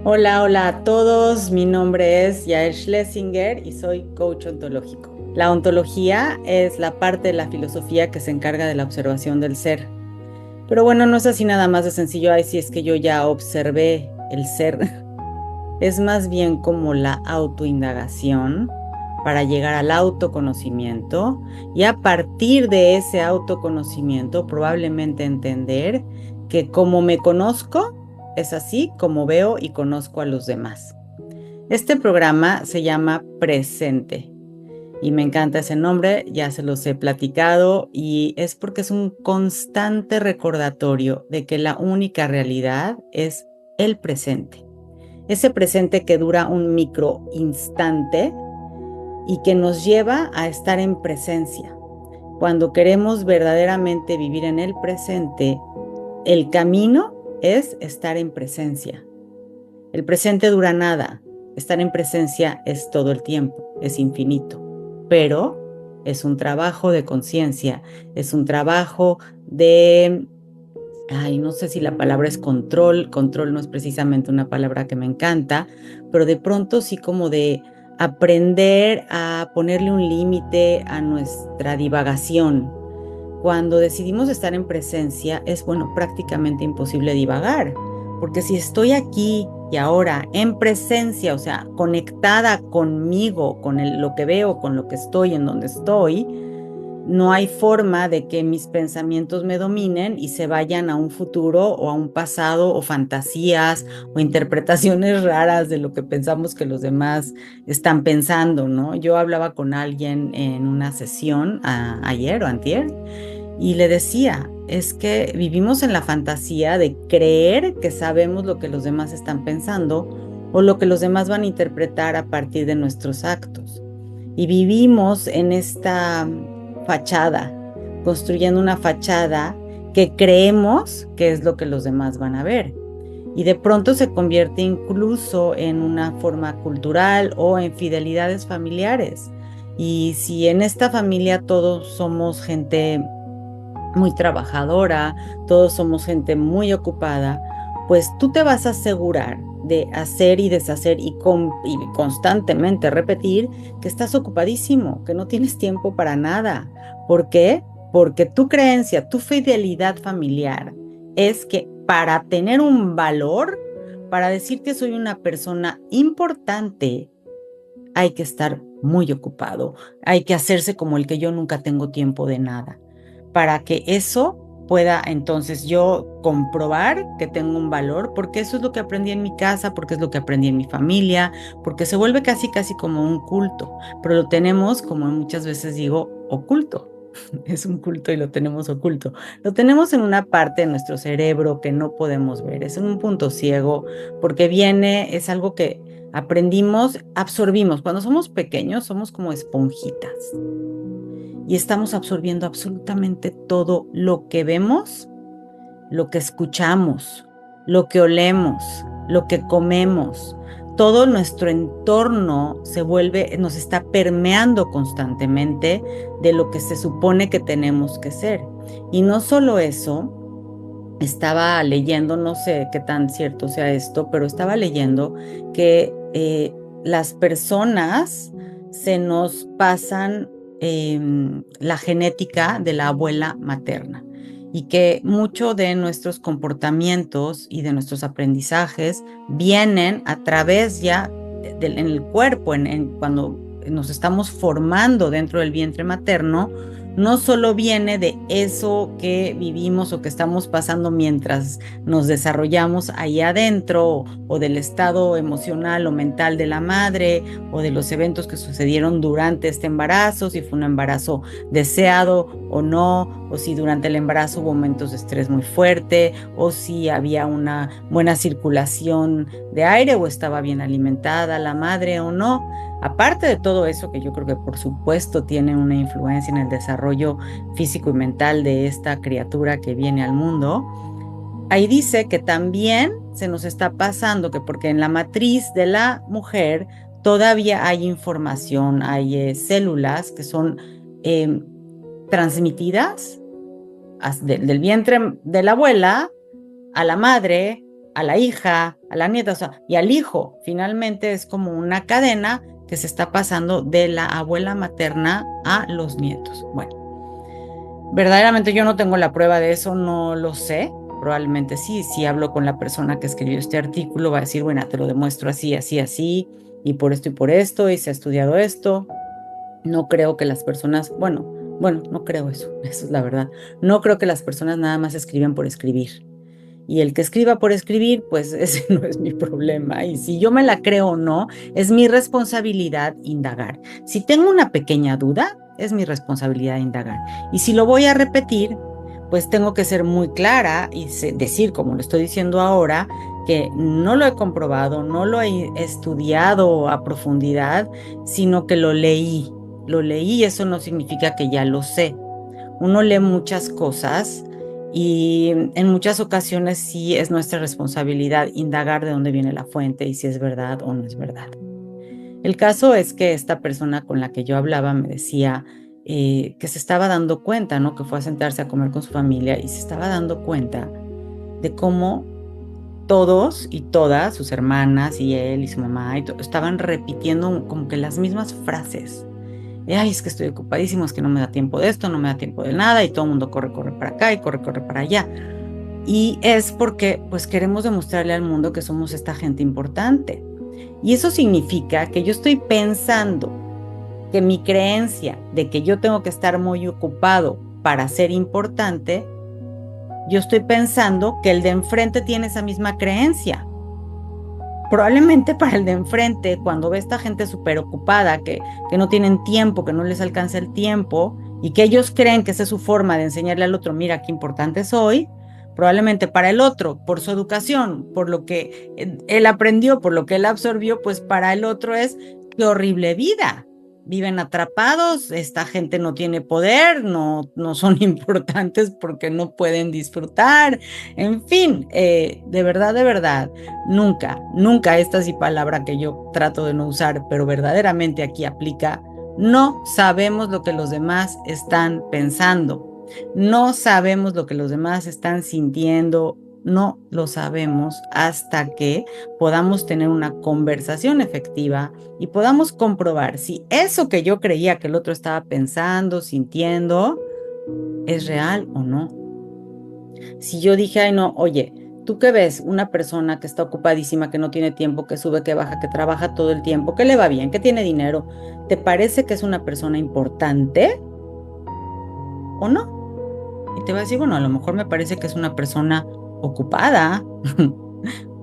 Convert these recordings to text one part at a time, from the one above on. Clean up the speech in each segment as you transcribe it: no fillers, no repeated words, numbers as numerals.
Hola, hola a todos. Mi nombre es Yael Schlesinger y soy coach ontológico. La ontología es la parte de la filosofía que se encarga de la observación del ser. Pero bueno, no es así nada más de sencillo, ay, si es que yo ya observé el ser. Es más bien como la autoindagación para llegar al autoconocimiento y a partir de ese autoconocimiento probablemente entender que como me conozco, es así como veo y conozco a los demás. Este programa se llama Presente y me encanta ese nombre, ya se los he platicado y es porque es un constante recordatorio de que la única realidad es el presente. Ese presente que dura un micro instante y que nos lleva a estar en presencia. Cuando queremos verdaderamente vivir en el presente, el camino es estar en presencia. El presente dura nada. Estar en presencia es todo el tiempo, es infinito. Pero es un trabajo de conciencia, es un trabajo de, ay, no sé si la palabra es control. Control no es precisamente una palabra que me encanta, pero de pronto sí como de aprender a ponerle un límite a nuestra divagación. Cuando decidimos estar en presencia, es bueno, prácticamente imposible divagar, porque si estoy aquí y ahora en presencia, o sea, conectada conmigo, con lo que veo, con lo que estoy, en donde estoy, no hay forma de que mis pensamientos me dominen y se vayan a un futuro o a un pasado o fantasías o interpretaciones raras de lo que pensamos que los demás están pensando, ¿no? Yo hablaba con alguien en una sesión ayer o antier y le decía, es que vivimos en la fantasía de creer que sabemos lo que los demás están pensando o lo que los demás van a interpretar a partir de nuestros actos. Y vivimos en esta fachada, construyendo una fachada que creemos que es lo que los demás van a ver. Y de pronto se convierte incluso en una forma cultural o en fidelidades familiares. Y si en esta familia todos somos gente muy trabajadora, todos somos gente muy ocupada, pues tú te vas a asegurar de hacer y deshacer y constantemente repetir que estás ocupadísimo, que no tienes tiempo para nada. ¿Por qué? Porque tu creencia, tu fidelidad familiar es que para tener un valor, para decir que soy una persona importante, hay que estar muy ocupado, hay que hacerse como el que yo nunca tengo tiempo de nada, para que eso pueda entonces yo comprobar que tengo un valor, porque eso es lo que aprendí en mi casa, porque es lo que aprendí en mi familia, porque se vuelve casi, casi como un culto, pero lo tenemos, como muchas veces digo, oculto. Es un culto y lo tenemos oculto. Lo tenemos en una parte de nuestro cerebro que no podemos ver. Es en un punto ciego porque viene, es algo que aprendimos, absorbimos. Cuando somos pequeños somos como esponjitas y estamos absorbiendo absolutamente todo lo que vemos, lo que escuchamos, lo que olemos, lo que comemos. Todo nuestro entorno se vuelve, nos está permeando constantemente de lo que se supone que tenemos que ser. Y no solo eso, estaba leyendo, no sé qué tan cierto sea esto, pero estaba leyendo que las personas se nos pasan la genética de la abuela materna y que mucho de nuestros comportamientos y de nuestros aprendizajes vienen a través ya en el cuerpo, cuando nos estamos formando dentro del vientre materno, no solo viene de eso que vivimos o que estamos pasando mientras nos desarrollamos ahí adentro, o del estado emocional o mental de la madre, o de los eventos que sucedieron durante este embarazo, si fue un embarazo deseado o no, o si durante el embarazo hubo momentos de estrés muy fuerte, o si había una buena circulación de aire o estaba bien alimentada la madre o no. Aparte de todo eso, que yo creo que por supuesto tiene una influencia en el desarrollo físico y mental de esta criatura que viene al mundo, ahí dice que también se nos está pasando que porque en la matriz de la mujer todavía hay información, hay células que son eh, transmitidas del vientre de la abuela a la madre, a la hija, a la nieta, o sea, y al hijo. Finalmente es como una cadena que se está pasando de la abuela materna a los nietos. Bueno, verdaderamente yo no tengo la prueba de eso, no lo sé. Probablemente sí, si hablo con la persona que escribió este artículo, va a decir, bueno, te lo demuestro así, así, así, y por esto, y se ha estudiado esto. No creo que las personas, bueno, no creo eso, eso es la verdad. No creo que las personas nada más escriban por escribir. Y el que escriba por escribir, pues ese no es mi problema. Y si yo me la creo o no, es mi responsabilidad indagar. Si tengo una pequeña duda, es mi responsabilidad indagar. Y si lo voy a repetir, pues tengo que ser muy clara y decir, como lo estoy diciendo ahora, que no lo he comprobado, no lo he estudiado a profundidad, sino que lo leí. Lo leí y eso no significa que ya lo sé. Uno lee muchas cosas y en muchas ocasiones sí es nuestra responsabilidad indagar de dónde viene la fuente y si es verdad o no es verdad. El caso es que esta persona con la que yo hablaba me decía que se estaba dando cuenta, ¿no? Que fue a sentarse a comer con su familia y se estaba dando cuenta de cómo todos y todas, sus hermanas y él y su mamá, estaban repitiendo como que las mismas frases. Ay, es que estoy ocupadísimo, es que no me da tiempo de esto, no me da tiempo de nada, y todo el mundo corre, corre para acá y corre, corre para allá. Y es porque pues queremos demostrarle al mundo que somos esta gente importante. Y eso significa que yo estoy pensando que mi creencia de que yo tengo que estar muy ocupado para ser importante, yo estoy pensando que el de enfrente tiene esa misma creencia. Probablemente para el de enfrente, cuando ve a esta gente súper ocupada, que no tienen tiempo, que no les alcanza el tiempo, y que ellos creen que esa es su forma de enseñarle al otro, mira qué importante soy, probablemente para el otro, por su educación, por lo que él aprendió, por lo que él absorbió, pues para el otro es qué horrible vida. Viven atrapados, esta gente no tiene poder, no son importantes porque no pueden disfrutar, en fin, de verdad, nunca, nunca, esta sí palabra que yo trato de no usar, pero verdaderamente aquí aplica, no sabemos lo que los demás están pensando, no sabemos lo que los demás están sintiendo, no lo sabemos hasta que podamos tener una conversación efectiva y podamos comprobar si eso que yo creía que el otro estaba pensando, sintiendo, es real o no. Si yo dije, ay, no, oye, ¿tú qué ves? Una persona que está ocupadísima, que no tiene tiempo, que sube, que baja, que trabaja todo el tiempo, que le va bien, que tiene dinero, ¿te parece que es una persona importante o no? Y te va a decir, bueno, a lo mejor me parece que es una persona ocupada,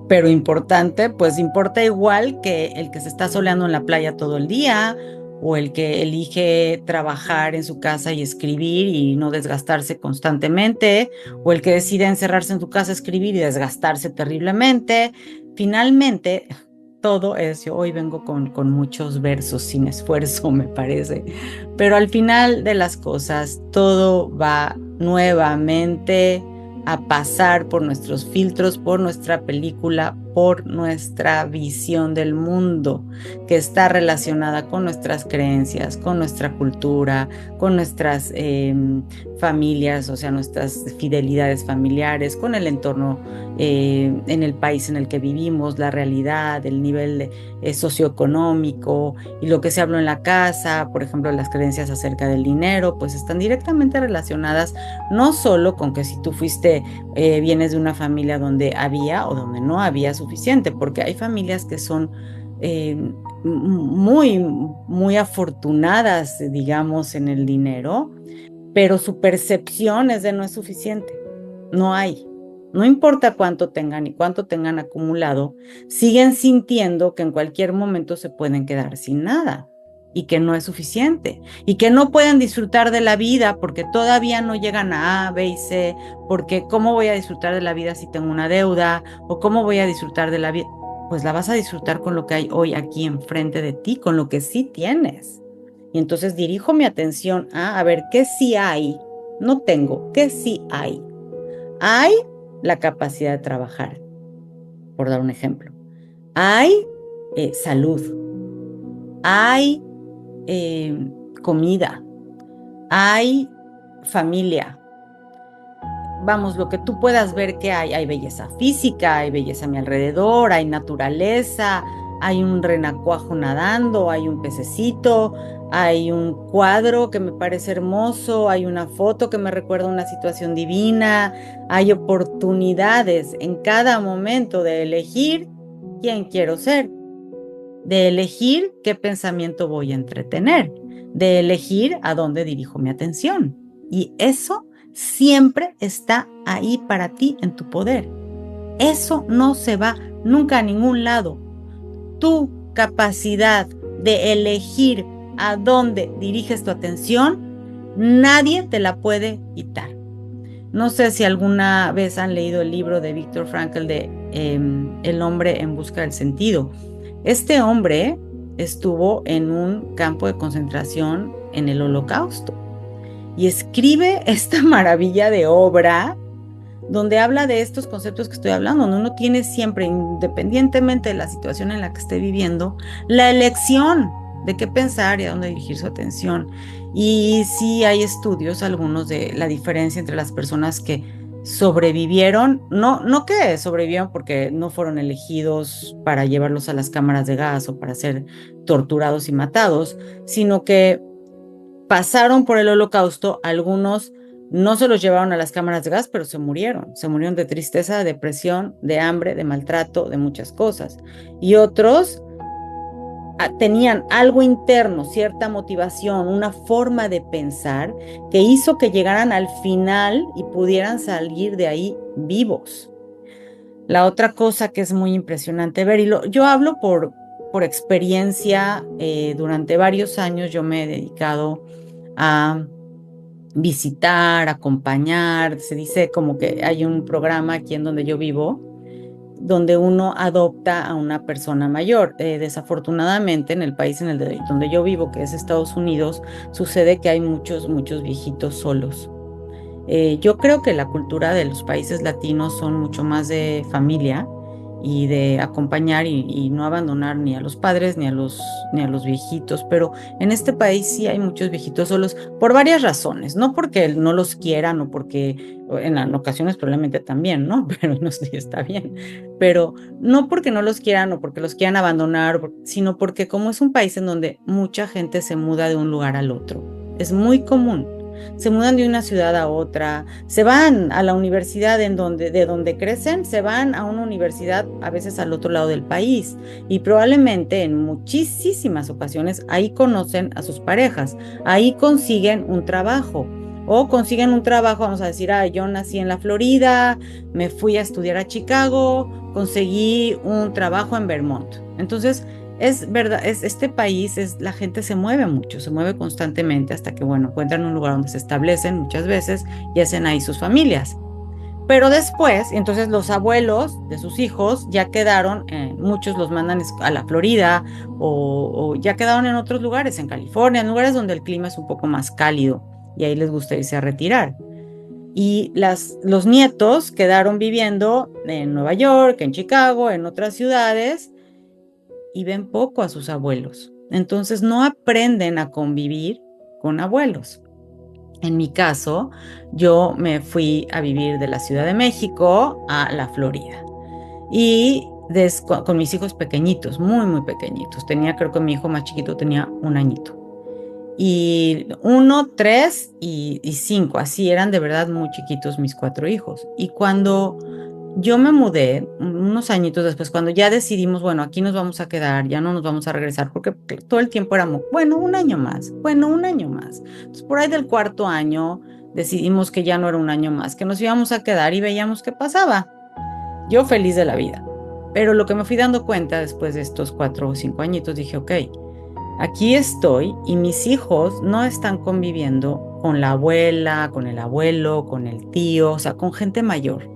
pero importante, pues importa igual que el que se está soleando en la playa todo el día o el que elige trabajar en su casa y escribir y no desgastarse constantemente, o el que decide encerrarse en su casa, escribir y desgastarse terriblemente. Finalmente, todo es, yo hoy vengo con muchos versos sin esfuerzo, me parece, pero al final de las cosas, todo va nuevamente a pasar por nuestros filtros, por nuestra película, por nuestra visión del mundo, que está relacionada con nuestras creencias, con nuestra cultura, con nuestras familias, o sea, nuestras fidelidades familiares, con el entorno en el país en el que vivimos, la realidad, el nivel socioeconómico y lo que se habló en la casa, por ejemplo, las creencias acerca del dinero, pues están directamente relacionadas no solo con que si tú vienes de una familia donde había o donde no había suficiente, porque hay familias que son muy, muy afortunadas, digamos, en el dinero, pero su percepción es de no es suficiente, no hay. No importa cuánto tengan y cuánto tengan acumulado, siguen sintiendo que en cualquier momento se pueden quedar sin nada y que no es suficiente y que no pueden disfrutar de la vida porque todavía no llegan a A, B y C, porque ¿cómo voy a disfrutar de la vida si tengo una deuda? ¿O cómo voy a disfrutar de la vida? Pues la vas a disfrutar con lo que hay hoy aquí enfrente de ti, con lo que sí tienes. Y entonces dirijo mi atención a ver, ¿qué sí hay? No tengo, ¿qué sí hay? Hay la capacidad de trabajar, por dar un ejemplo. Hay salud, hay comida, hay familia. vamos, lo que tú puedas ver que hay belleza física, hay belleza a mi alrededor, hay naturaleza, hay un renacuajo nadando, hay un pececito, hay un cuadro que me parece hermoso, hay una foto que me recuerda una situación divina, hay oportunidades en cada momento de elegir quién quiero ser, de elegir qué pensamiento voy a entretener, de elegir a dónde dirijo mi atención. Y eso siempre está ahí para ti en tu poder. Eso no se va nunca a ningún lado. Tu capacidad de elegir a dónde diriges tu atención, nadie te la puede quitar. No sé si alguna vez han leído el libro de Viktor Frankl de El hombre en busca del sentido. Este hombre estuvo en un campo de concentración en el Holocausto y escribe esta maravilla de obra donde habla de estos conceptos que estoy hablando, donde uno tiene siempre, independientemente de la situación en la que esté viviendo, la elección de qué pensar y a dónde dirigir su atención. Y sí hay estudios, algunos, de la diferencia entre las personas que sobrevivieron, no que sobrevivieron porque no fueron elegidos para llevarlos a las cámaras de gas o para ser torturados y matados, sino que pasaron por el Holocausto. Algunos no se los llevaron a las cámaras de gas, pero se murieron de tristeza, de depresión, de hambre, de maltrato, de muchas cosas. Y otros tenían algo interno, cierta motivación, una forma de pensar que hizo que llegaran al final y pudieran salir de ahí vivos. La otra cosa que es muy impresionante ver, y yo hablo por experiencia, durante varios años yo me he dedicado a visitar, acompañar. Se dice como que hay un programa aquí en donde yo vivo, donde uno adopta a una persona mayor. Desafortunadamente, en el país donde yo vivo, que es Estados Unidos, sucede que hay muchos viejitos solos. Yo creo que la cultura de los países latinos son mucho más de familia y de acompañar y no abandonar ni a los padres ni a los viejitos, pero en este país sí hay muchos viejitos solos por varias razones, no porque no los quieran o porque en ocasiones probablemente también, ¿no? Pero no sé si está bien, pero no porque no los quieran o porque los quieran abandonar, sino porque como es un país en donde mucha gente se muda de un lugar al otro, es muy común. Se mudan de una ciudad a otra, se van a la universidad de donde crecen, se van a una universidad a veces al otro lado del país y probablemente en muchísimas ocasiones ahí conocen a sus parejas, ahí consiguen un trabajo. O consiguen un trabajo, vamos a decir, yo nací en la Florida, me fui a estudiar a Chicago, conseguí un trabajo en Vermont. Entonces, es verdad, este país, la gente se mueve mucho, se mueve constantemente hasta que, bueno, encuentran un lugar donde se establecen muchas veces y hacen ahí sus familias. Pero después, entonces los abuelos de sus hijos ya quedaron, muchos los mandan a la Florida o ya quedaron en otros lugares, en California, en lugares donde el clima es un poco más cálido y ahí les gusta irse a retirar. Y los nietos quedaron viviendo en Nueva York, en Chicago, en otras ciudades, y ven poco a sus abuelos. Entonces no aprenden a convivir con abuelos. En mi caso, yo me fui a vivir de la Ciudad de México a la Florida. Y con mis hijos pequeñitos, muy pequeñitos. Creo que mi hijo más chiquito tenía 1 añito. Y 1, 3 y 5, así eran de verdad muy chiquitos mis 4 hijos. Y cuando yo me mudé, unos añitos después, cuando ya decidimos, bueno, aquí nos vamos a quedar, ya no nos vamos a regresar, porque todo el tiempo éramos, bueno, 1 año más, bueno, 1 año más. Entonces, por ahí del 4º año, decidimos que ya no era 1 año más, que nos íbamos a quedar y veíamos qué pasaba. Yo feliz de la vida. Pero lo que me fui dando cuenta después de estos 4 o 5 añitos, dije, ok, aquí estoy y mis hijos no están conviviendo con la abuela, con el abuelo, con el tío, o sea, con gente mayor.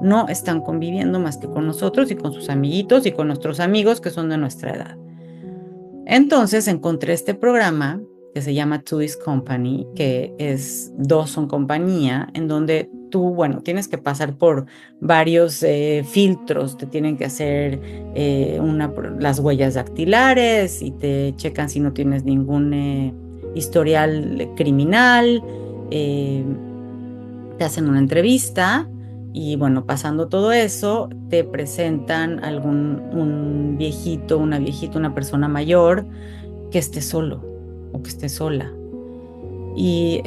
No están conviviendo más que con nosotros y con sus amiguitos y con nuestros amigos que son de nuestra edad. Entonces encontré este programa que se llama Two is Company, que es Dos son compañía, en donde tú, bueno, tienes que pasar por varios filtros, te tienen que hacer las huellas dactilares y te checan si no tienes ningún historial criminal, te hacen una entrevista y bueno, pasando todo eso, te presentan un viejito, una viejita, una persona mayor que esté solo o que esté sola. Y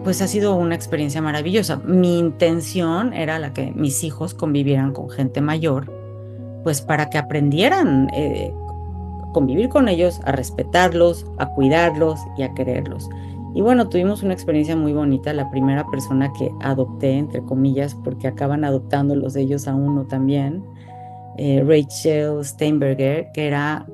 pues ha sido una experiencia maravillosa. Mi intención era la que mis hijos convivieran con gente mayor, pues para que aprendieran convivir con ellos, a respetarlos, a cuidarlos y a quererlos. Y bueno, tuvimos una experiencia muy bonita. La primera persona que adopté, entre comillas, porque acaban adoptándolos ellos a uno también, Rachel Steinberger, que era,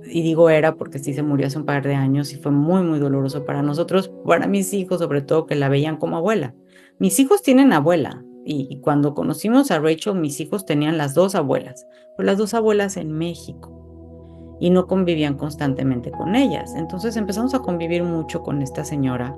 y digo era porque sí se murió hace un par de años y fue muy, muy doloroso para nosotros, para mis hijos, sobre todo que la veían como abuela. Mis hijos tienen abuela y cuando conocimos a Rachel, mis hijos tenían las dos abuelas, pero las dos abuelas en México y no convivían constantemente con ellas. Entonces empezamos a convivir mucho con esta señora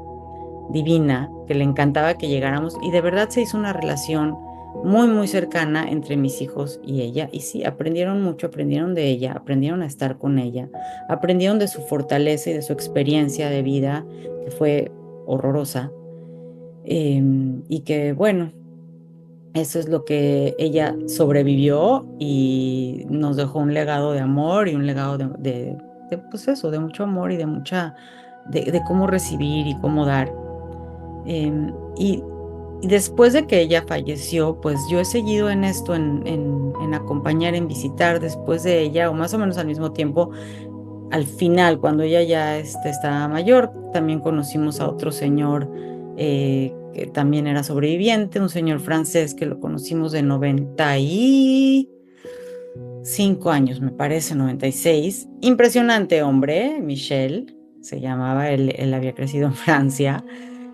divina, que le encantaba que llegáramos y de verdad se hizo una relación muy, muy cercana entre mis hijos y ella. Y sí, aprendieron mucho, aprendieron de ella, aprendieron a estar con ella, aprendieron de su fortaleza y de su experiencia de vida, que fue horrorosa. Y que bueno, eso es lo que ella sobrevivió y nos dejó un legado de amor y un legado pues eso, de mucho amor y de de cómo recibir y cómo dar. Em, y, y después de que ella falleció, pues yo he seguido en esto, en acompañar, en visitar después de ella, o más o menos al mismo tiempo. Al final, cuando ella ya estaba mayor, también conocimos a otro señor que también era sobreviviente, un señor francés que lo conocimos de 95 años, me parece, 96. Impresionante hombre, Michel se llamaba, él había crecido en Francia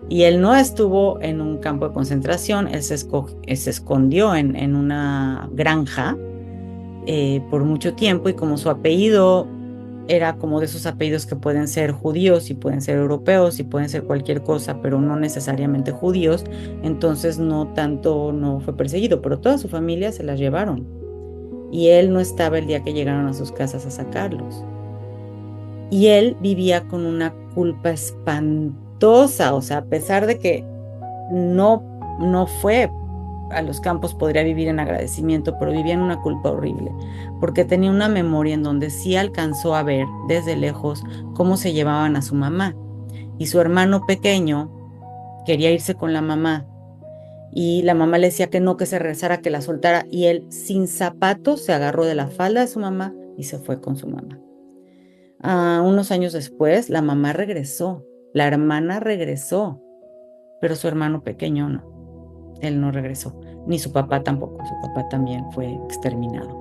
y él no estuvo en un campo de concentración, él se escondió en una granja por mucho tiempo y como su apellido era como de esos apellidos que pueden ser judíos y pueden ser europeos y pueden ser cualquier cosa, pero no necesariamente judíos, entonces no fue perseguido, pero toda su familia se las llevaron y él no estaba el día que llegaron a sus casas a sacarlos. Y él vivía con una culpa espantosa, o sea, a pesar de que no fue a los campos, podría vivir en agradecimiento, pero vivía en una culpa horrible, porque tenía una memoria en donde sí alcanzó a ver desde lejos cómo se llevaban a su mamá. Y su hermano pequeño quería irse con la mamá, y la mamá le decía que no, que se regresara, que la soltara, y él sin zapatos se agarró de la falda de su mamá y se fue con su mamá. Unos años después, la mamá regresó, la hermana regresó, pero su hermano pequeño no. Él no regresó, ni su papá tampoco, su papá también fue exterminado.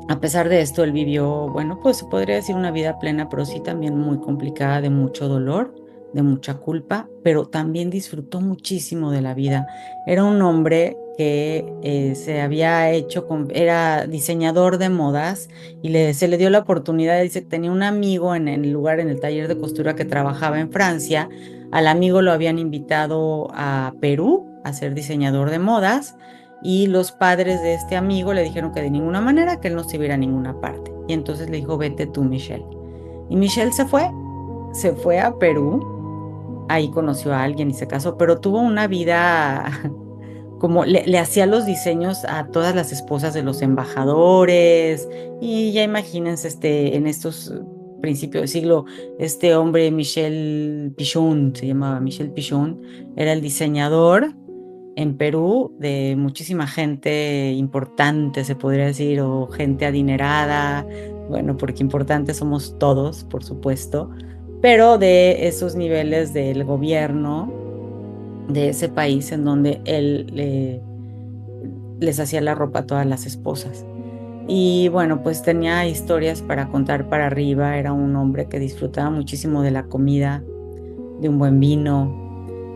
A pesar de esto, él vivió, bueno, pues se podría decir una vida plena, pero sí también muy complicada, de mucho dolor, de mucha culpa, pero también disfrutó muchísimo de la vida. Era un hombre que se había hecho, era diseñador de modas y se le dio la oportunidad, dice, tenía un amigo en el lugar, en el taller de costura que trabajaba en Francia. Al amigo lo habían invitado a Perú a ser diseñador de modas y los padres de este amigo le dijeron que de ninguna manera, que él no se iba a ir a ninguna parte. Y entonces le dijo, vete tú, Michelle. Y Michelle se fue a Perú, ahí conoció a alguien y se casó, pero tuvo una vida como le hacía los diseños a todas las esposas de los embajadores. Y ya imagínense, en estos principios del siglo, este hombre, Michel Pichon, se llamaba Michel Pichon, era el diseñador en Perú de muchísima gente importante, se podría decir, o gente adinerada, bueno, porque importantes somos todos, por supuesto, pero de esos niveles del gobierno de ese país en donde él les hacía la ropa a todas las esposas. Y bueno, pues tenía historias para contar para arriba, era un hombre que disfrutaba muchísimo de la comida, de un buen vino,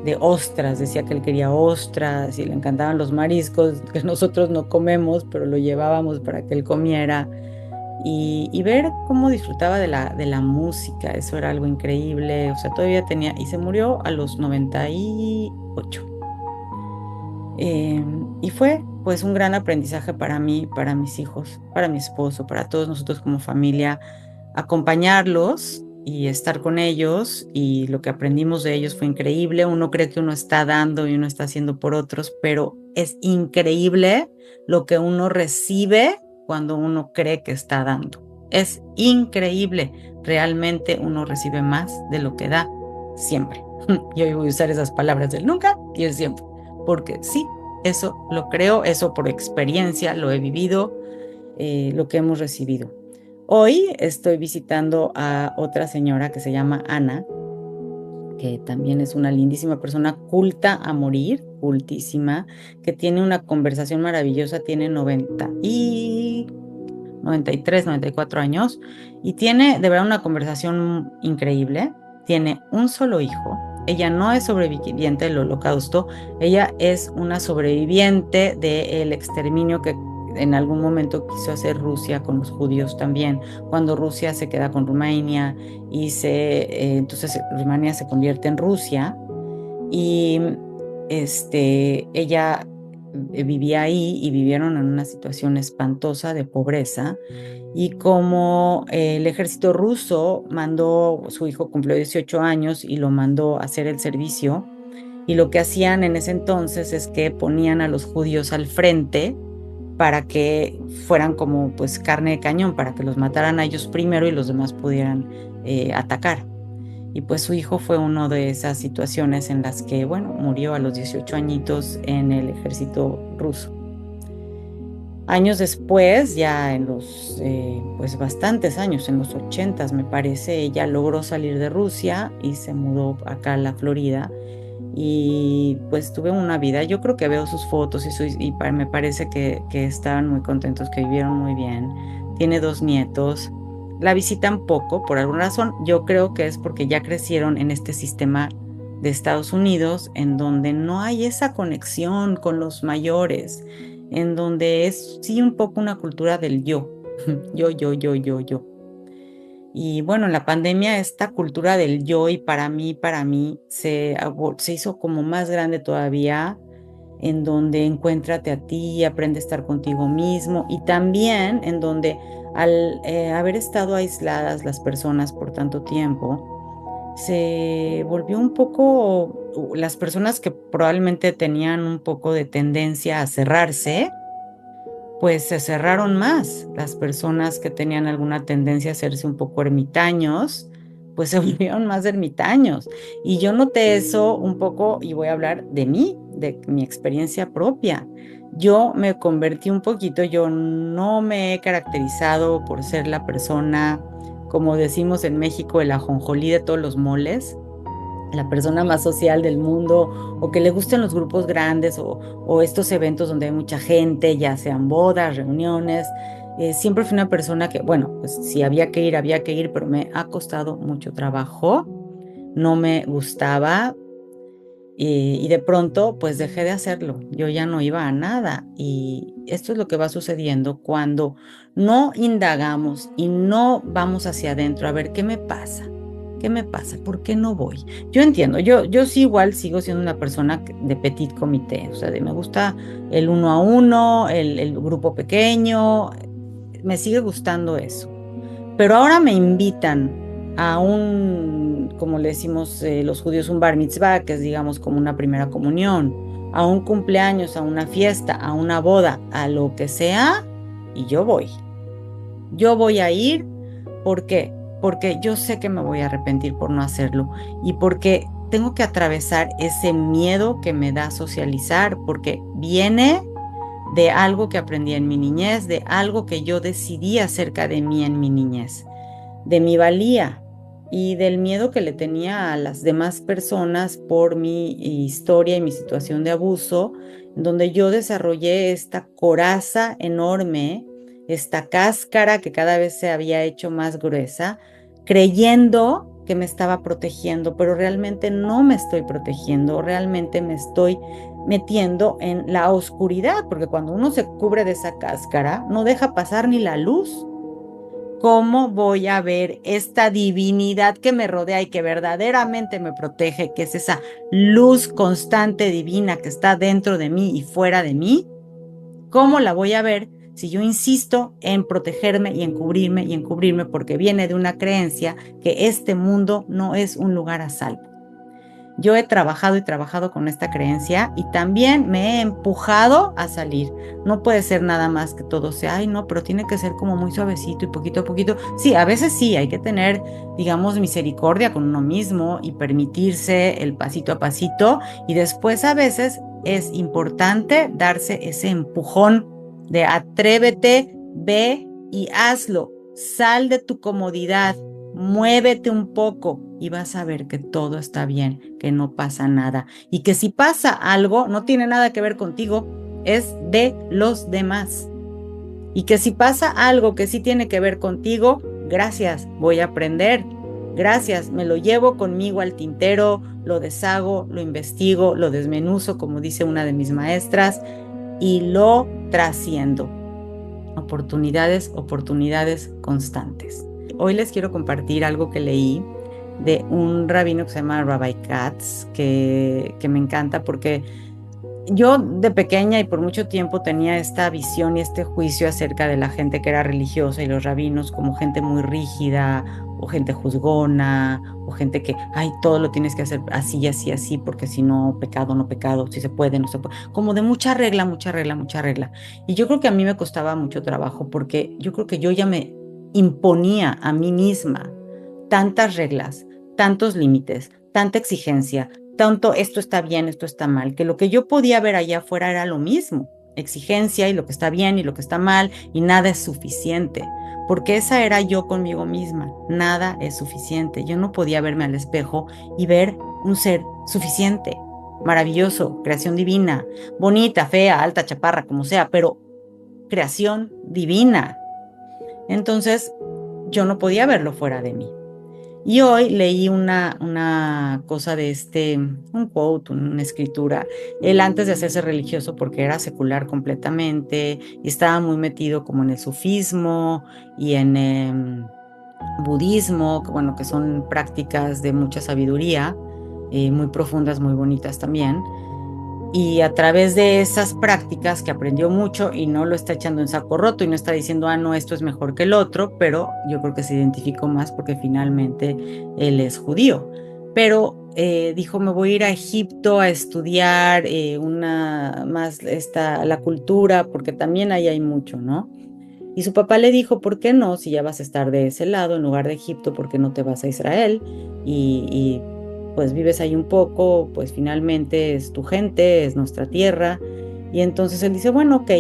de ostras, decía que él quería ostras y le encantaban los mariscos que nosotros no comemos, pero lo llevábamos para que él comiera y ver cómo disfrutaba de la música, eso era algo increíble, o sea, todavía tenía, y se murió a los 98. Y fue pues un gran aprendizaje para mí, para mis hijos, para mi esposo, para todos nosotros como familia, acompañarlos y estar con ellos, y lo que aprendimos de ellos fue increíble. Uno cree que uno está dando y uno está haciendo por otros, pero es increíble lo que uno recibe cuando uno cree que está dando. Es increíble. Realmente uno recibe más de lo que da siempre. Y hoy voy a usar esas palabras del nunca y el siempre, porque sí, eso lo creo, eso por experiencia lo he vivido, lo que hemos recibido. Hoy estoy visitando a otra señora que se llama Ana, que también es una lindísima persona, culta a morir, cultísima, que tiene una conversación maravillosa, tiene 93, 94 años, y tiene de verdad una conversación increíble. Tiene un solo hijo. Ella no es sobreviviente del Holocausto, ella es una sobreviviente del exterminio que en algún momento quiso hacer Rusia con los judíos también, cuando Rusia se queda con Rumania y entonces Rumania se convierte en Rusia, y ella vivía ahí y vivieron en una situación espantosa de pobreza. Y como el ejército ruso su hijo cumplió 18 años y lo mandó a hacer el servicio, y lo que hacían en ese entonces es que ponían a los judíos al frente para que fueran como pues carne de cañón, para que los mataran a ellos primero y los demás pudieran atacar. Y pues su hijo fue una de esas situaciones en las que, bueno, murió a los 18 añitos en el ejército ruso. Años después, ya en pues bastantes años, en los 80 me parece, ella logró salir de Rusia y se mudó acá a la Florida. Y pues tuve una vida, yo creo que veo sus fotos me parece que estaban muy contentos, que vivieron muy bien. Tiene 2 nietos. La visitan poco, por alguna razón. Yo creo que es porque ya crecieron en este sistema de Estados Unidos, en donde no hay esa conexión con los mayores, en donde es sí un poco una cultura del yo, yo. Y bueno, en la pandemia esta cultura del yo y para mí, se hizo como más grande todavía, en donde encuéntrate a ti, aprende a estar contigo mismo, y también en donde al haber estado aisladas las personas por tanto tiempo, se volvió un poco, las personas que probablemente tenían un poco de tendencia a cerrarse, pues se cerraron más. Las personas que tenían alguna tendencia a hacerse un poco ermitaños, pues se volvieron más ermitaños. Y yo noté eso un poco, y voy a hablar de mí, de mi experiencia propia. Yo me convertí un poquito, yo no me he caracterizado por ser la persona, como decimos en México, el ajonjolí de todos los moles, la persona más social del mundo, o que le gusten los grupos grandes, o estos eventos donde hay mucha gente, ya sean bodas, reuniones. Siempre fui una persona que, bueno, pues si había que ir, pero me ha costado mucho trabajo, no me gustaba, y de pronto pues dejé de hacerlo. Yo ya no iba a nada, y esto es lo que va sucediendo cuando no indagamos y no vamos hacia adentro a ver qué me pasa. ¿Qué me pasa? ¿Por qué no voy? Yo entiendo, yo sí igual sigo siendo una persona de petit comité, o sea, me gusta el 1 a 1, el grupo pequeño, me sigue gustando eso. Pero ahora me invitan a como le decimos los judíos, un bar mitzvah, que es digamos como una primera comunión, a un cumpleaños, a una fiesta, a una boda, a lo que sea, y yo voy. Yo voy a ir. ¿Por qué? Porque yo sé que me voy a arrepentir por no hacerlo, y porque tengo que atravesar ese miedo que me da socializar, porque viene de algo que aprendí en mi niñez, de algo que yo decidí acerca de mí en mi niñez, de mi valía y del miedo que le tenía a las demás personas por mi historia y mi situación de abuso, donde yo desarrollé esta coraza enorme, esta cáscara que cada vez se había hecho más gruesa, creyendo que me estaba protegiendo, pero realmente no me estoy protegiendo, realmente me estoy metiendo en la oscuridad, porque cuando uno se cubre de esa cáscara, no deja pasar ni la luz. ¿Cómo voy a ver esta divinidad que me rodea y que verdaderamente me protege, que es esa luz constante divina que está dentro de mí y fuera de mí? ¿Cómo la voy a ver Si yo insisto en protegerme y en cubrirme porque viene de una creencia que este mundo no es un lugar a salvo. Yo he trabajado y trabajado con esta creencia y también me he empujado a salir. No puede ser nada más que todo sea, ay no, pero tiene que ser como muy suavecito y poquito a poquito. Sí, a veces sí, hay que tener, digamos, misericordia con uno mismo y permitirse el pasito a pasito. Y después a veces es importante darse ese empujón de atrévete, ve y hazlo. Sal de tu comodidad, muévete un poco y vas a ver que todo está bien, que no pasa nada y que si pasa algo no tiene nada que ver contigo, es de los demás. Y que si pasa algo que sí tiene que ver contigo, gracias, voy a aprender. Gracias, me lo llevo conmigo al tintero, lo deshago, lo investigo, lo desmenuzo, como dice una de mis maestras, y lo trasciendo. Oportunidades, oportunidades constantes. Hoy les quiero compartir algo que leí de un rabino que se llama Rabbi Katz, que me encanta porque yo de pequeña y por mucho tiempo tenía esta visión y este juicio acerca de la gente que era religiosa y los rabinos como gente muy rígida o gente juzgona o gente que, ay, todo lo tienes que hacer así, así, así, porque si no, pecado, no pecado, si se puede, no se puede, como de mucha regla, mucha regla, mucha regla. Y yo creo que a mí me costaba mucho trabajo porque yo creo que yo ya me imponía a mí misma tantas reglas, tantos límites, tanta exigencia, tanto esto está bien, esto está mal, que lo que yo podía ver allá afuera era lo mismo, exigencia y lo que está bien y lo que está mal y nada es suficiente, porque esa era yo conmigo misma, nada es suficiente, yo no podía verme al espejo y ver un ser suficiente, maravilloso, creación divina, bonita, fea, alta, chaparra, como sea, pero creación divina. Entonces, yo no podía verlo fuera de mí. Y hoy leí una cosa de un quote, una escritura. Él antes de hacerse religioso, porque era secular completamente, y estaba muy metido como en el sufismo y en budismo, que, bueno, que son prácticas de mucha sabiduría, muy profundas, muy bonitas también. Y a través de esas prácticas que aprendió mucho y no lo está echando en saco roto y no está diciendo, ah, no, esto es mejor que el otro, pero yo creo que se identificó más porque finalmente él es judío. Pero dijo, me voy a ir a Egipto a estudiar la cultura, porque también ahí hay mucho, ¿no? Y su papá le dijo, ¿por qué no? Si ya vas a estar de ese lado, en lugar de Egipto, ¿por qué no te vas a Israel? Y pues vives ahí un poco, pues finalmente es tu gente, es nuestra tierra. Y entonces él dice, bueno, ok.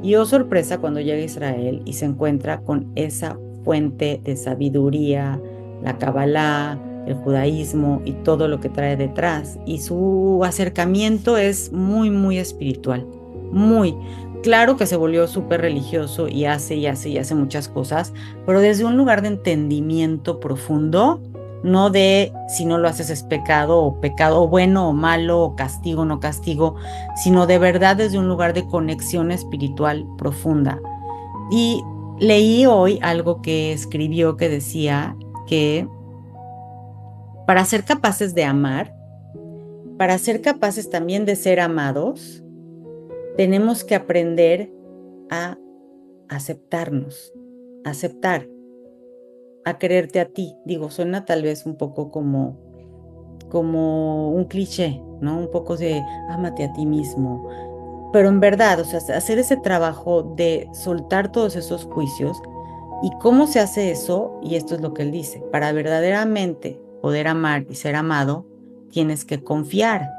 Y oh sorpresa cuando llega a Israel y se encuentra con esa fuente de sabiduría, la Kabbalah, el judaísmo y todo lo que trae detrás. Y su acercamiento es muy, muy espiritual, muy. Claro que se volvió súper religioso y hace muchas cosas, pero desde un lugar de entendimiento profundo, no de si no lo haces es pecado, o bueno o malo, o castigo o no castigo, sino de verdad desde un lugar de conexión espiritual profunda. Y leí hoy algo que escribió que decía que para ser capaces de amar, para ser capaces también de ser amados, tenemos que aprender a aceptarnos, aceptar, a quererte a ti. Digo, suena tal vez un poco como un cliché, ¿no? Un poco de ámate a ti mismo. Pero en verdad, o sea, hacer ese trabajo de soltar todos esos juicios. ¿Y cómo se hace eso? Y esto es lo que él dice, para verdaderamente poder amar y ser amado, tienes que confiar.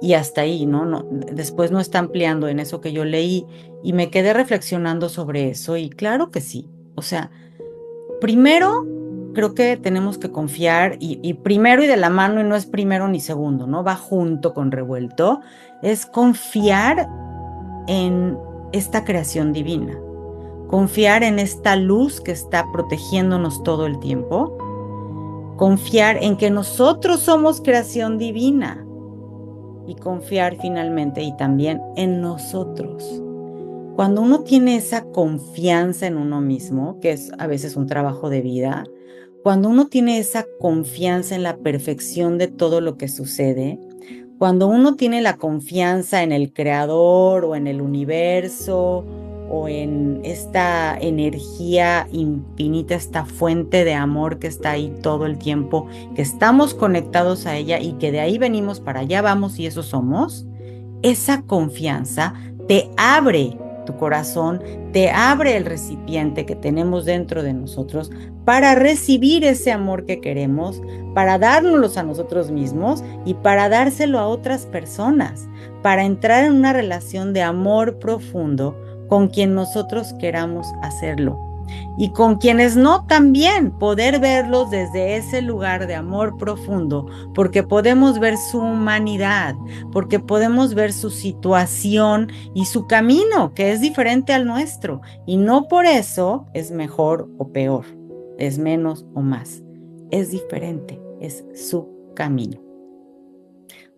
Y hasta ahí, ¿no? Después no está ampliando en eso que yo leí y me quedé reflexionando sobre eso y claro que sí. O sea, primero creo que tenemos que confiar y primero y de la mano y no es primero ni segundo, ¿no? Va junto con revuelto, es confiar en esta creación divina, confiar en esta luz que está protegiéndonos todo el tiempo, confiar en que nosotros somos creación divina y confiar finalmente y también en nosotros. Cuando uno tiene esa confianza en uno mismo, que es a veces un trabajo de vida, cuando uno tiene esa confianza en la perfección de todo lo que sucede, cuando uno tiene la confianza en el creador o en el universo o en esta energía infinita, esta fuente de amor que está ahí todo el tiempo, que estamos conectados a ella y que de ahí venimos, para allá vamos y eso somos, esa confianza te abre tu corazón, te abre el recipiente que tenemos dentro de nosotros para recibir ese amor que queremos, para dárnoslos a nosotros mismos y para dárselo a otras personas, para entrar en una relación de amor profundo con quien nosotros queramos hacerlo. Y con quienes no, también poder verlos desde ese lugar de amor profundo, porque podemos ver su humanidad, porque podemos ver su situación y su camino, que es diferente al nuestro, y no por eso es mejor o peor, es menos o más, es diferente, es su camino.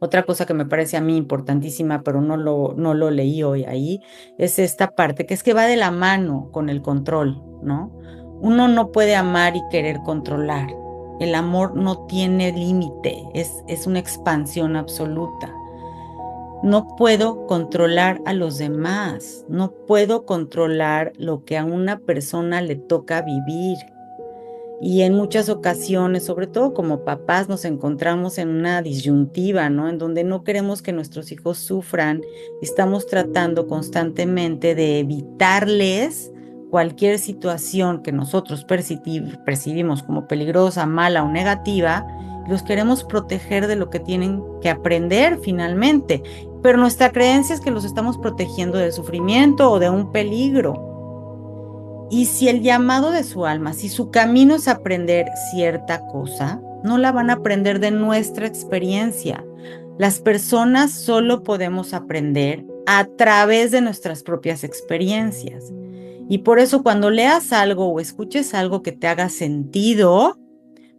Otra cosa que me parece a mí importantísima, pero no lo leí hoy ahí, es esta parte, que es que va de la mano con el control, ¿no? Uno no puede amar y querer controlar. El amor no tiene límite, es una expansión absoluta. No puedo controlar a los demás, no puedo controlar lo que a una persona le toca vivir. Y en muchas ocasiones, sobre todo como papás, nos encontramos en una disyuntiva, ¿no? En donde no queremos que nuestros hijos sufran. Estamos tratando constantemente de evitarles cualquier situación que nosotros percibimos como peligrosa, mala o negativa. Los queremos proteger de lo que tienen que aprender finalmente. Pero nuestra creencia es que los estamos protegiendo del sufrimiento o de un peligro. Y si el llamado de su alma, si su camino es aprender cierta cosa, no la van a aprender de nuestra experiencia. Las personas solo podemos aprender a través de nuestras propias experiencias. Y por eso cuando leas algo o escuches algo que te haga sentido,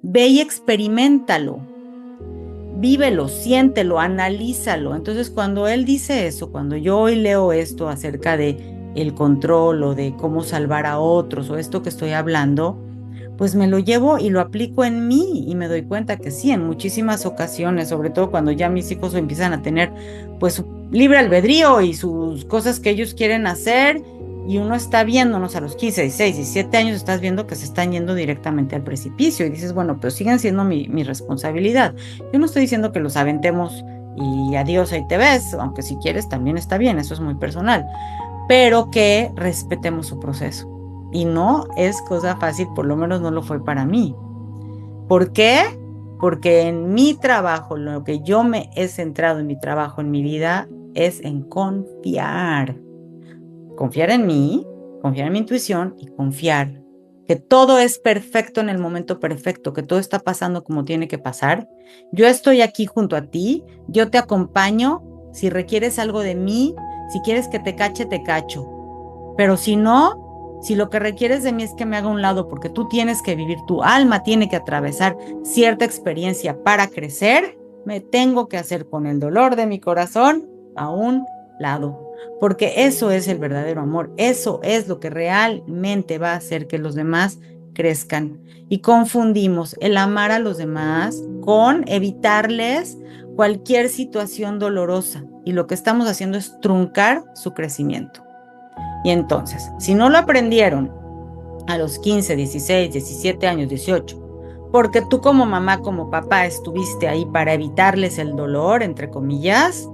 ve y experiméntalo. Vívelo, siéntelo, analízalo. Entonces, cuando él dice eso, cuando yo hoy leo esto acerca de el control o de cómo salvar a otros o esto que estoy hablando, pues me lo llevo y lo aplico en mí y me doy cuenta que sí, en muchísimas ocasiones, sobre todo cuando ya mis hijos empiezan a tener pues su libre albedrío y sus cosas que ellos quieren hacer, y uno está viéndonos a los 15, 16, 17 años, estás viendo que se están yendo directamente al precipicio y dices, bueno, pero siguen siendo mi responsabilidad. Yo no estoy diciendo que los aventemos y adiós, ahí te ves, aunque si quieres también está bien, eso es muy personal, pero que respetemos su proceso. Y no es cosa fácil, por lo menos no lo fue para mí. ¿Por qué? Porque en mi trabajo, lo que yo me he centrado en mi trabajo, en mi vida, es en confiar. Confiar en mí, confiar en mi intuición y confiar que todo es perfecto en el momento perfecto, que todo está pasando como tiene que pasar. Yo estoy aquí junto a ti, yo te acompaño. Si requieres algo de mí, si quieres que te cache, te cacho. Pero si no, si lo que requieres de mí es que me haga a un lado porque tú tienes que vivir, tu alma tiene que atravesar cierta experiencia para crecer, me tengo que hacer con el dolor de mi corazón a un lado. Porque eso es el verdadero amor, eso es lo que realmente va a hacer que los demás crezcan. Y confundimos el amar a los demás con evitarles cualquier situación dolorosa. Y lo que estamos haciendo es truncar su crecimiento. Y entonces, si no lo aprendieron a los 15, 16, 17 años, 18, porque tú como mamá, como papá estuviste ahí para evitarles el dolor, entre comillas,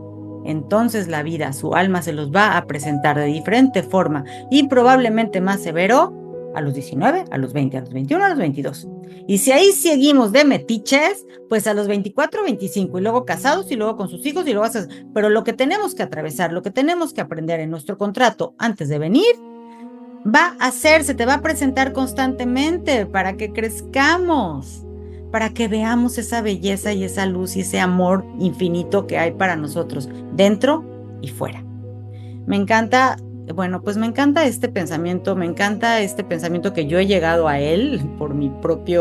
entonces la vida, su alma se los va a presentar de diferente forma y probablemente más severo a los 19, a los 20, a los 21, a los 22. Y si ahí seguimos de metiches, pues a los 24, 25 y luego casados y luego con sus hijos y luego pero lo que tenemos que atravesar, lo que tenemos que aprender en nuestro contrato antes de venir, va a ser, se te va a presentar constantemente para que crezcamos, para que veamos esa belleza y esa luz y ese amor infinito que hay para nosotros, dentro y fuera. Me encanta, bueno, pues me encanta este pensamiento que yo he llegado a él por mi propia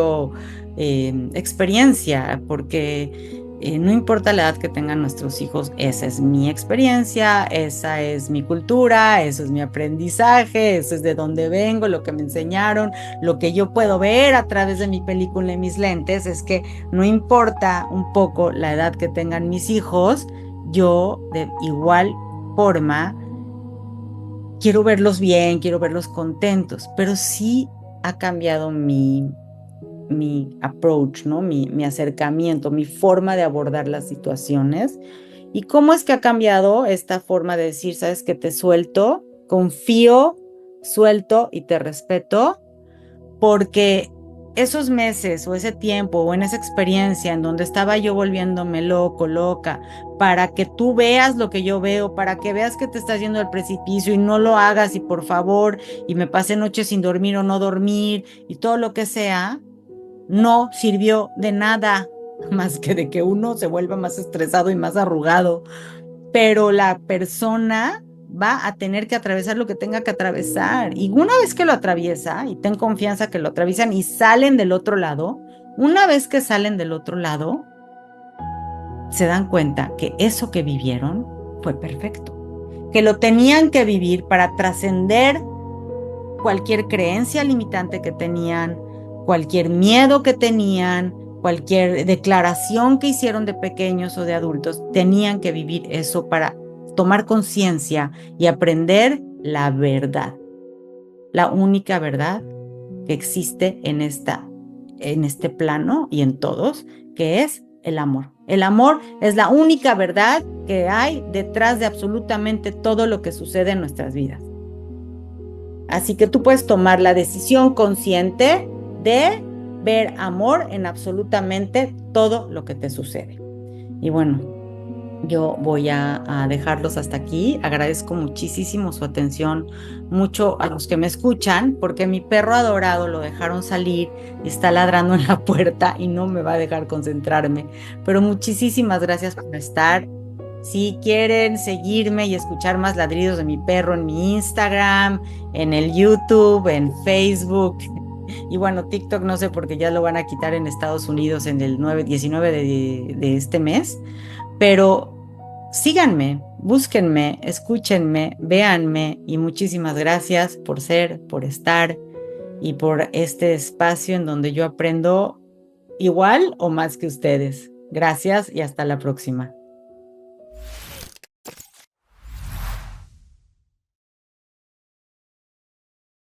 experiencia, porque no importa la edad que tengan nuestros hijos, esa es mi experiencia, esa es mi cultura, eso es mi aprendizaje, eso es de donde vengo, lo que me enseñaron, lo que yo puedo ver a través de mi película y mis lentes, es que no importa un poco la edad que tengan mis hijos, yo de igual forma quiero verlos bien, quiero verlos contentos, pero sí ha cambiado mi approach, ¿no? Mi acercamiento, mi forma de abordar las situaciones. ¿Y cómo es que ha cambiado esta forma de decir, sabes que te suelto, confío, suelto y te respeto? Porque esos meses o ese tiempo o en esa experiencia en donde estaba yo volviéndome loco, loca, para que tú veas lo que yo veo, para que veas que te estás yendo al precipicio y no lo hagas y por favor, y me pasé noches sin dormir o no dormir y todo lo que sea, no sirvió de nada más que de que uno se vuelva más estresado y más arrugado, pero la persona va a tener que atravesar lo que tenga que atravesar. Y una vez que lo atraviesa, y ten confianza que lo atraviesan y salen del otro lado, una vez que salen del otro lado, se dan cuenta que eso que vivieron fue perfecto, que lo tenían que vivir para trascender cualquier creencia limitante que tenían, cualquier miedo que tenían, cualquier declaración que hicieron de pequeños o de adultos, tenían que vivir eso para tomar conciencia y aprender la verdad, la única verdad que existe en este plano y en todos, que es el amor. El amor es la única verdad que hay detrás de absolutamente todo lo que sucede en nuestras vidas. Así que tú puedes tomar la decisión consciente de ver amor en absolutamente todo lo que te sucede. Y bueno, yo voy a dejarlos hasta aquí. Agradezco muchísimo su atención, mucho a los que me escuchan, porque mi perro adorado lo dejaron salir y está ladrando en la puerta y no me va a dejar concentrarme. Pero muchísimas gracias por estar. Si quieren seguirme y escuchar más ladridos de mi perro en mi Instagram, en el YouTube, en Facebook y bueno, TikTok no sé porque ya lo van a quitar en Estados Unidos en el 19 de este mes, pero síganme, búsquenme, escúchenme, véanme y muchísimas gracias por ser, por estar y por este espacio en donde yo aprendo igual o más que ustedes. Gracias y hasta la próxima.